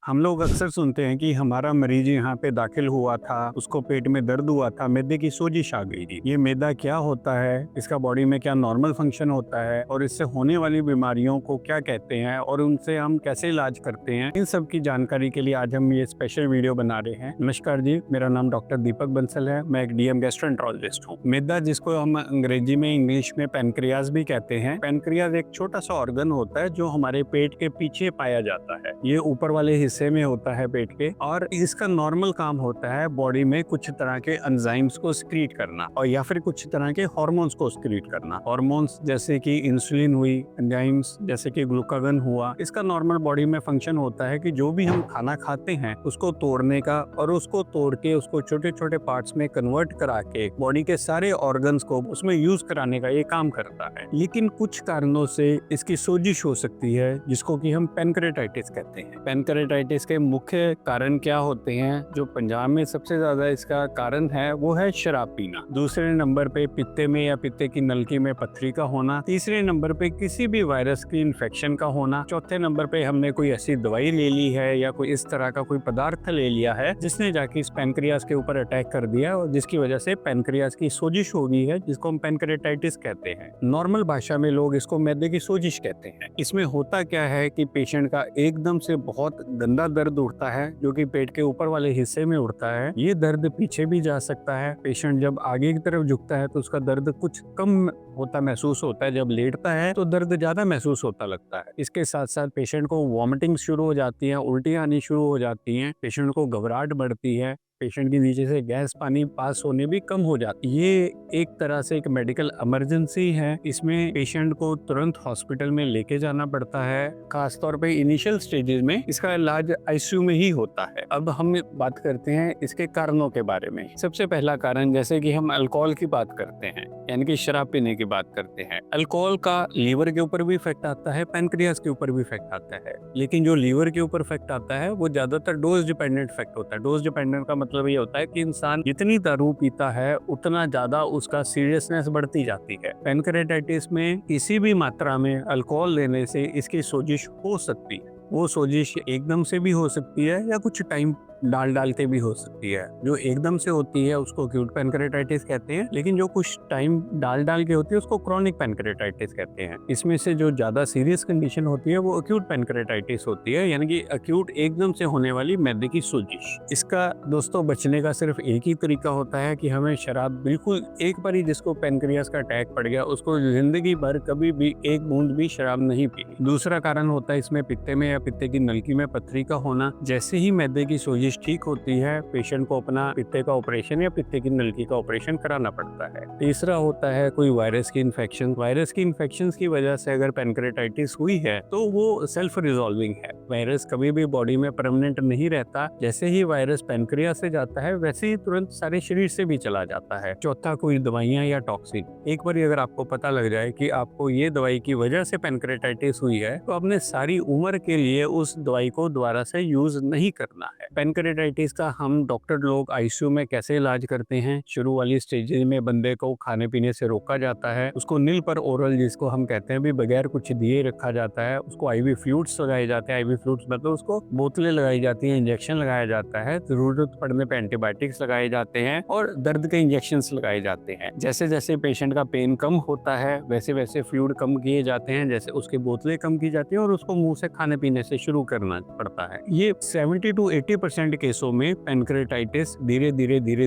हम लोग अक्सर सुनते हैं कि हमारा मरीज यहाँ पे दाखिल हुआ था, उसको पेट में दर्द हुआ था, मैदे की सोजिश आ गई थी। ये मैदा क्या होता है, इसका बॉडी में क्या नॉर्मल फंक्शन होता है और इससे होने वाली बीमारियों को क्या कहते हैं और उनसे हम कैसे इलाज करते हैं, इन सब की जानकारी के लिए आज हम ये स्पेशल वीडियो बना रहे हैं। नमस्कार जी, मेरा नाम डॉक्टर दीपक बंसल है। मैं एक डीएम गैस्ट्रोएंटरोलॉजिस्ट हूँ। मैदा, जिसको हम अंग्रेजी में इंग्लिश में पैनक्रियाज भी कहते हैं। पैनक्रियाज एक छोटा सा ऑर्गन होता है जो हमारे पेट के पीछे पाया जाता है। ये ऊपर वाले हिस्से में होता है पेट के, और इसका नॉर्मल काम होता है बॉडी में कुछ तरह के एंजाइम्स को सिक्रीट करना और या फिर कुछ तरह के हार्मोन्स को सिक्रीट करना। हार्मोन्स जैसे कि इंसुलिन हुई, एंजाइम्स जैसे कि ग्लूकागन हुआ। इसका नॉर्मल बॉडी में फंक्शन होता है कि जो भी हम खाना खाते हैं उसको तोड़ने का और उसको तोड़ के उसको छोटे छोटे पार्ट्स में कन्वर्ट करा के बॉडी के सारे ऑर्गन्स को उसमें यूज कराने का ये काम करता है। लेकिन कुछ कारणों से इसकी सोजिश हो सकती है, जिसको कि हम पैनक्रेटाइटिस कहते हैं। पैनक्रेटाइटिस के मुख्य कारण क्या होते हैं? जो पंजाब में सबसे ज्यादा इसका कारण है वो है शराब पीना। दूसरे नंबर पे पित्ते में या पित्ते की नलकी में पथरी का होना। तीसरे नंबर पे किसी भी वायरस की इन्फेक्शन का होना। चौथे नंबर पे हमने कोई ऐसी दवाई ले ली है या कोई इस तरह का कोई पदार्थ ले लिया है जिसने जाके इस पैनक्रियाज के ऊपर अटैक कर दिया और जिसकी वजह से पैनक्रियाज की सोजिश हो गई है, जिसको हम पैनक्रेटाइटिस कहते हैं। नॉर्मल भाषा में लोग इसको मैदे की सोजिश कहते हैं। इसमें होता क्या है कि पेशेंट का एकदम से बहुत गंदा दर्द उठता है, जो कि पेट के ऊपर वाले हिस्से में उठता है। ये दर्द पीछे भी जा सकता है। पेशेंट जब आगे की तरफ झुकता है तो उसका दर्द कुछ कम होता महसूस होता है। जब लेटता है तो दर्द ज्यादा महसूस होता लगता है। इसके साथ साथ पेशेंट को वॉमिटिंग शुरू हो जाती है, उल्टियां आनी शुरू हो जाती हैं, पेशेंट को घबराहट बढ़ती है, पेशेंट के नीचे से गैस पानी पास होने भी कम हो जाती है। ये एक तरह से एक मेडिकल इमरजेंसी है। इसमें पेशेंट को तुरंत हॉस्पिटल में लेके जाना पड़ता है। खासतौर पे इनिशियल स्टेजेस में इसका इलाज आईसीयू में ही होता है। अब हम बात करते हैं इसके कारणों के बारे में। सबसे पहला कारण, जैसे कि हम अल्कोहल की बात करते हैं, यानी कि शराब पीने की बात करते हैं। अल्कोहल का लीवर के ऊपर भी इफेक्ट आता है, पैनक्रियाज के ऊपर भी इफेक्ट आता है। लेकिन जो लीवर के ऊपर इफेक्ट आता है वो ज्यादातर डोज डिपेंडेंट इफेक्ट होता है। डोज डिपेंडेंट का मतलब ये होता है कि इंसान जितनी दारू पीता है उतना ज्यादा उसका सीरियसनेस बढ़ती जाती है। पैनक्रेटाइटिस में किसी भी मात्रा में अल्कोहल लेने से इसकी सोजिश हो सकती है। वो सोजिश एकदम से भी हो सकती है या कुछ टाइम डाल के भी हो सकती है। जो एकदम से होती है उसको एक्यूट पैनक्रेटाइटिस कहते हैं, लेकिन जो कुछ टाइम डाल के होती है उसको क्रॉनिक पैनक्रेटाइटिस कहते हैं। इसमें से जो ज्यादा सीरियस कंडीशन होती है वो एक्यूट पैनक्रेटाइटिस होती है, यानी कि एक्यूट एकदम से होने वाली मैदे की सोजिश। इसका दोस्तों बचने का सिर्फ एक ही तरीका होता है कि हमें शराब बिल्कुल, एक बार ही जिसको पैनक्रियाज का अटैक पड़ गया उसको जिंदगी भर कभी भी एक बूंद भी शराब नहीं पीनी। दूसरा कारण होता है इसमें पित्ते में या पित्ते की नलकी में पथरी का होना। जैसे ही मैदे की सोजिश ठीक होती है, पेशेंट को अपना पित्ते का ऑपरेशन या पित्ते की नलकी का ऑपरेशन कराना पड़ता है। तीसरा होता है कोई वायरस की इन्फेक्शन। वायरस की इन्फेक्शन की वजह से अगर पैनक्रेटाइटिस हुई है तो वो सेल्फ रिजॉल्विंग है। वायरस कभी भी बॉडी में परमानेंट नहीं रहता। जैसे ही वायरस पैनक्रिया से जाता है वैसे ही तुरंत सारे शरीर से भी चला जाता है। चौथा, कोई दवाइयां या टॉक्सिन। एक बार अगर आपको पता लग जाए कि आपको ये दवाई की वजह से पैनक्रेटाइटिस हुई है तो आपने सारी उम्र के लिए उस दवाई को दोबारा से यूज नहीं करना है। पैनक्रेटाइटिस का हम डॉक्टर लोग आईसीयू में कैसे इलाज करते हैं? शुरू वाली स्टेजेस में बंदे को खाने पीने से रोका जाता है, उसको नील पर ओरल जिसको हम कहते हैं भी बगैर कुछ दिए रखा जाता है। उसको आईवी फ्लूइड्स लगाए जाते हैं। आईवी फ्लूइड्स मतलब उसको बोतलें लगाई जाती हैं, इंजेक्शन लगाया जाता है, जरूरत पड़ने पे एंटीबायोटिक्स लगाए जाते हैं और दर्द के इंजेक्शन लगाए जाते हैं। जैसे जैसे पेशेंट का पेन कम होता है वैसे वैसे फ्लूइड कम किए जाते हैं, जैसे उसकी बोतलें कम की जाती हैं और उसको मुंह से खाने पीने से शुरू करना पड़ता है। ये 70 to 80% केसों में पैनक्रेटाइटिस धीरे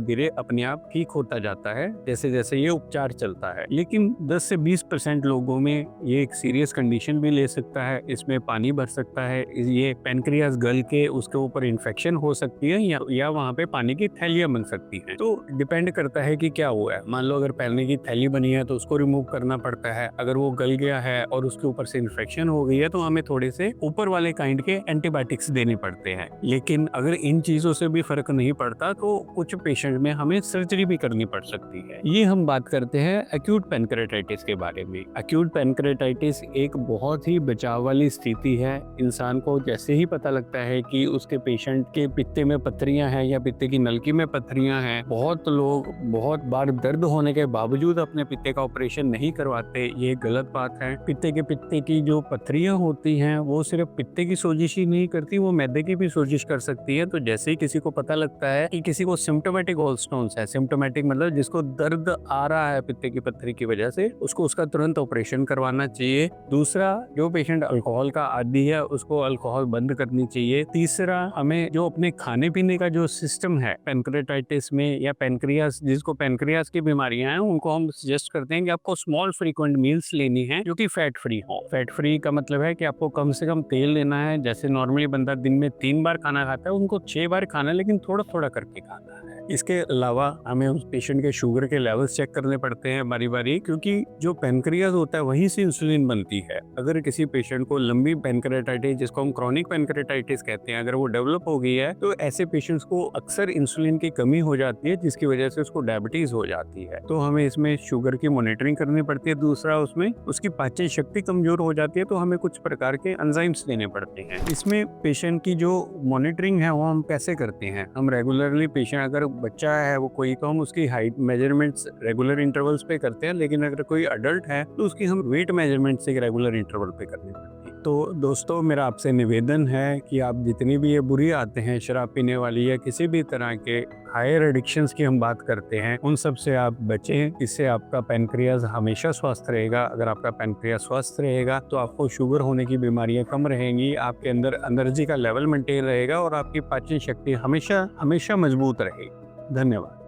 धीरे अपने आप ठीक होता जाता है जैसे जैसे ये उपचार चलता है। लेकिन 10 से 20% लोगों में ये एक सीरियस कंडीशन भी ले सकता है। इसमें पानी भर सकता है, ये पैनक्रियाज गल के उसके ऊपर इन्फेक्शन हो सकती है या वहाँ पे पानी की थैलियां बन सकती हैं। तो डिपेंड करता है कि क्या हुआ है। मान लो अगर पानी की थैली बनी है तो उसको रिमूव करना पड़ता है। अगर वो गल गया है और उसके ऊपर से इन्फेक्शन हो गई है तो हमें थोड़े से ऊपर वाले काइंड के एंटीबायोटिक्स देने पड़ते हैं। लेकिन अगर इन चीज़ों से भी फ़र्क नहीं पड़ता तो कुछ पेशेंट में हमें सर्जरी भी करनी पड़ सकती है। ये हम बात करते हैं एक्यूट पैनक्रेटाइटिस के बारे में। एक्यूट पैनक्रेटाइटिस एक बहुत ही बचाव वाली स्थिति है। इंसान को जैसे ही पता लगता है कि उसके पेशेंट के पित्ते में पत्थरियां हैं या पित्ते की नलकी में पत्थरियां हैं, बहुत लोग बहुत बार दर्द होने के बावजूद अपने पित्ते का ऑपरेशन नहीं करवाते। ये गलत बात है। पित्ते की जो पत्थरियां होती हैं वो सिर्फ पित्ते की सोजिश ही नहीं करती, वो मैदे की भी सोजिश कर सकती है। तो जैसे ही किसी को पता लगता है कि किसी को सिम्टोमेटिक गॉलस्टोन्स है, सिम्टोमेटिक मतलब जिसको दर्द आ रहा है पित्ते की पत्थरी की वजह से, उसको उसका तुरंत ऑपरेशन करवाना चाहिए। दूसरा, जो पेशेंट अल्कोहल का आदी है उसको अल्कोहल बंद करनी चाहिए। तीसरा, हमें जो अपने खाने पीने का जो सिस्टम है पैनक्रेटाइटिस में या पैनक्रियास, जिसको पैनक्रियास की बीमारियां हैं, उनको हम सजेस्ट करते हैं कि आपको स्मॉल फ्रीक्वेंट मील्स लेनी है जो कि फैट फ्री हो। फैट फ्री का मतलब है कि आपको कम से कम तेल लेना है। जैसे नॉर्मली बंदा दिन में 3 बार खाना खाता है, उनको 6 बार खाना है, लेकिन थोड़ा थोड़ा करके खाना है। इसके अलावा हमें उस पेशेंट के शुगर के लेवल्स चेक करने पड़ते हैं बारी बारी, क्योंकि जो पैनक्रियाज होता है वहीं से इंसुलिन बनती है। अगर किसी पेशेंट को लंबी पैनक्रेटाइटिस, जिसको हम क्रॉनिक पैनक्रेटाइटिस कहते हैं, अगर वो डेवलप हो गई है तो ऐसे पेशेंट्स को अक्सर इंसुलिन की कमी हो जाती है, जिसकी वजह से उसको डायबिटीज हो जाती है। तो हमें इसमें शुगर की मॉनिटरिंग करनी पड़ती है। दूसरा, उसमें उसकी पाचन शक्ति कमजोर हो जाती है तो हमें कुछ प्रकार के एंजाइम्स देने पड़ते हैं। इसमें पेशेंट की जो मॉनिटरिंग है वो हम कैसे करते हैं? हम रेगुलरली पेशेंट, अगर बच्चा है वो कोई, तो हम उसकी हाइट मेजरमेंट्स रेगुलर इंटरवल्स पे करते हैं, लेकिन अगर कोई अडल्ट है तो उसकी हम वेट मेजरमेंट्स एक रेगुलर इंटरवल पे करनी पड़ती है। तो दोस्तों, मेरा आपसे निवेदन है कि आप जितनी भी ये बुरी आदतें हैं, शराब पीने वाली या किसी भी तरह के हायर एडिक्शंस की हम बात करते हैं, उन सब से आप बचें। इससे आपका पैनक्रियाज हमेशा स्वस्थ रहेगा। अगर आपका पैनक्रियाज स्वस्थ रहेगा तो आपको शुगर होने की बीमारियां कम रहेंगी, आपके अंदर एनर्जी का लेवल मेंटेन रहेगा और आपकी पाचन शक्ति हमेशा हमेशा मजबूत रहेगी। धन्यवाद।